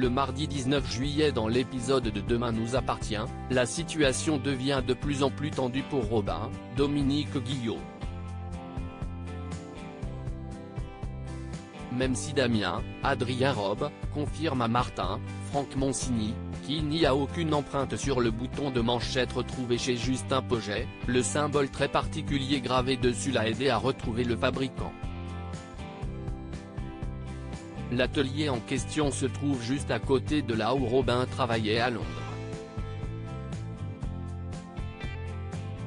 Le mardi 19 juillet dans l'épisode de Demain nous appartient, la situation devient de plus en plus tendue pour Robin, Dominique Guillot. Même si Damien, Adrien Robe, confirme à Martin, Franck Monsigny, qu'il n'y a aucune empreinte sur le bouton de manchette retrouvé chez Justin Pogget, le symbole très particulier gravé dessus l'a aidé à retrouver le fabricant. L'atelier en question se trouve juste à côté de là où Robin travaillait à Londres.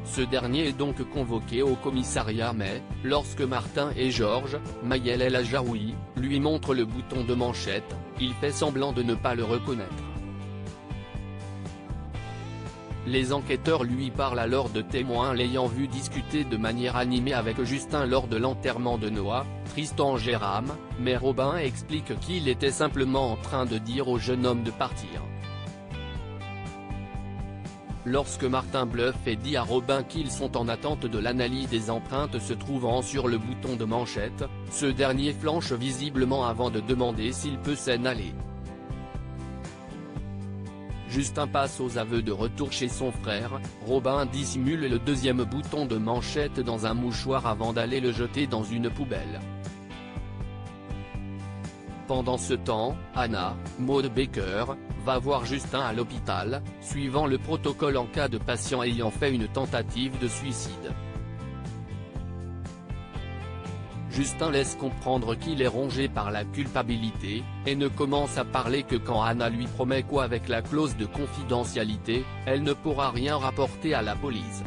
Ce dernier est donc convoqué au commissariat mais, lorsque Martin et Georges, Mayel El Ajaoui, lui montrent le bouton de manchette, il fait semblant de ne pas le reconnaître. Les enquêteurs lui parlent alors de témoins l'ayant vu discuter de manière animée avec Justin lors de l'enterrement de Noah, Tristan Jérôme, mais Robin explique qu'il était simplement en train de dire au jeune homme de partir. Lorsque Martin bluffe et dit à Robin qu'ils sont en attente de l'analyse des empreintes se trouvant sur le bouton de manchette, ce dernier flanche visiblement avant de demander s'il peut s'en aller. Justin passe aux aveux de retour chez son frère, Robin dissimule le deuxième bouton de manchette dans un mouchoir avant d'aller le jeter dans une poubelle. Pendant ce temps, Anna, Maud Baker, va voir Justin à l'hôpital, suivant le protocole en cas de patient ayant fait une tentative de suicide. Justin laisse comprendre qu'il est rongé par la culpabilité, et ne commence à parler que quand Anna lui promet qu'avec la clause de confidentialité, elle ne pourra rien rapporter à la police.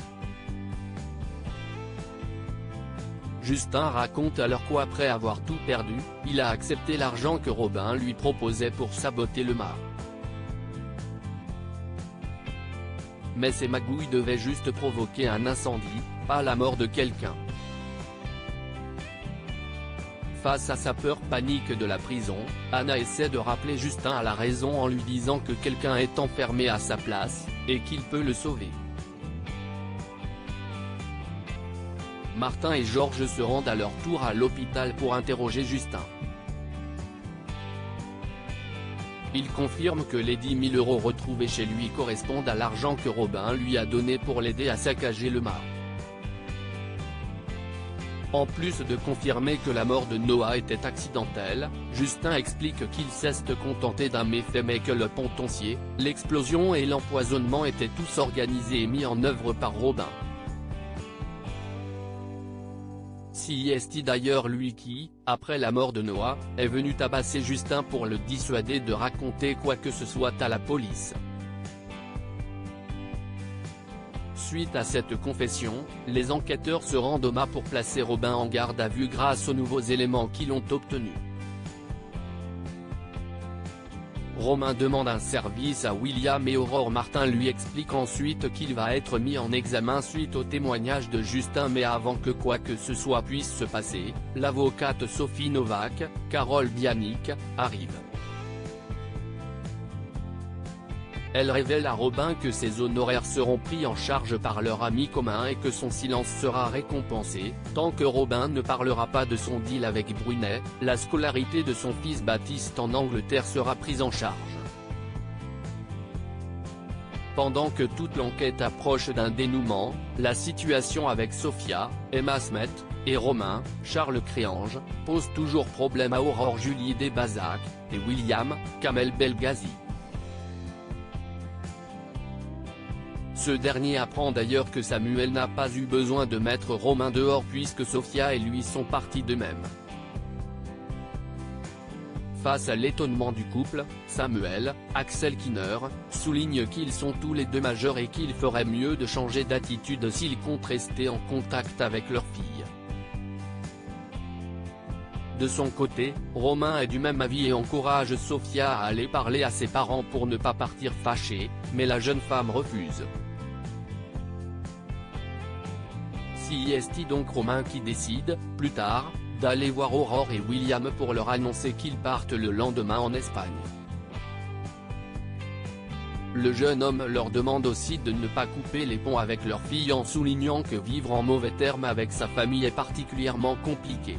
Justin raconte alors qu'après avoir tout perdu, il a accepté l'argent que Robin lui proposait pour saboter le mât. Mais ces magouilles devaient juste provoquer un incendie, pas la mort de quelqu'un. Face à sa peur panique de la prison, Anna essaie de rappeler Justin à la raison en lui disant que quelqu'un est enfermé à sa place, et qu'il peut le sauver. Martin et Georges se rendent à leur tour à l'hôpital pour interroger Justin. Il confirme que les 10 000 € retrouvés chez lui correspondent à l'argent que Robin lui a donné pour l'aider à saccager le mât. En plus de confirmer que la mort de Noah était accidentelle, Justin explique qu'il s'est contenté d'un méfait mais que le pontoncier, l'explosion et l'empoisonnement étaient tous organisés et mis en œuvre par Robin. C'est d'ailleurs lui qui, après la mort de Noah, est venu tabasser Justin pour le dissuader de raconter quoi que ce soit à la police. Suite à cette confession, les enquêteurs se rendent au mât pour placer Robin en garde à vue grâce aux nouveaux éléments qu'ils ont obtenus. Romain demande un service à William et Aurore. Martin lui explique ensuite qu'il va être mis en examen suite au témoignage de Justin mais avant que quoi que ce soit puisse se passer, l'avocate Sophie Novak, Carole Bianic, arrive. Elle révèle à Robin que ses honoraires seront pris en charge par leur ami commun et que son silence sera récompensé, tant que Robin ne parlera pas de son deal avec Brunet. La scolarité de son fils Baptiste en Angleterre sera prise en charge. Pendant que toute l'enquête approche d'un dénouement, la situation avec Sophia, Emma Smet, et Romain, Charles Créange, pose toujours problème à Aurore Julie Desbazac, et William, Kamel Belghazi. Ce dernier apprend d'ailleurs que Samuel n'a pas eu besoin de mettre Romain dehors puisque Sophia et lui sont partis d'eux-mêmes. Face à l'étonnement du couple, Samuel, Axel Kinner, souligne qu'ils sont tous les deux majeurs et qu'il ferait mieux de changer d'attitude s'ils comptent rester en contact avec leur fille. De son côté, Romain est du même avis et encourage Sophia à aller parler à ses parents pour ne pas partir fâchée, mais la jeune femme refuse. C'est donc Romain qui décide, plus tard, d'aller voir Aurore et William pour leur annoncer qu'ils partent le lendemain en Espagne. Le jeune homme leur demande aussi de ne pas couper les ponts avec leur fille en soulignant que vivre en mauvais termes avec sa famille est particulièrement compliqué.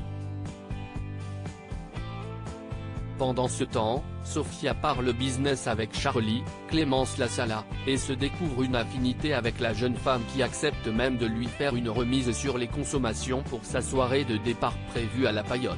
Pendant ce temps, Sofia parle business avec Charlie, Clémence Lassala, et se découvre une affinité avec la jeune femme qui accepte même de lui faire une remise sur les consommations pour sa soirée de départ prévue à la Paillote.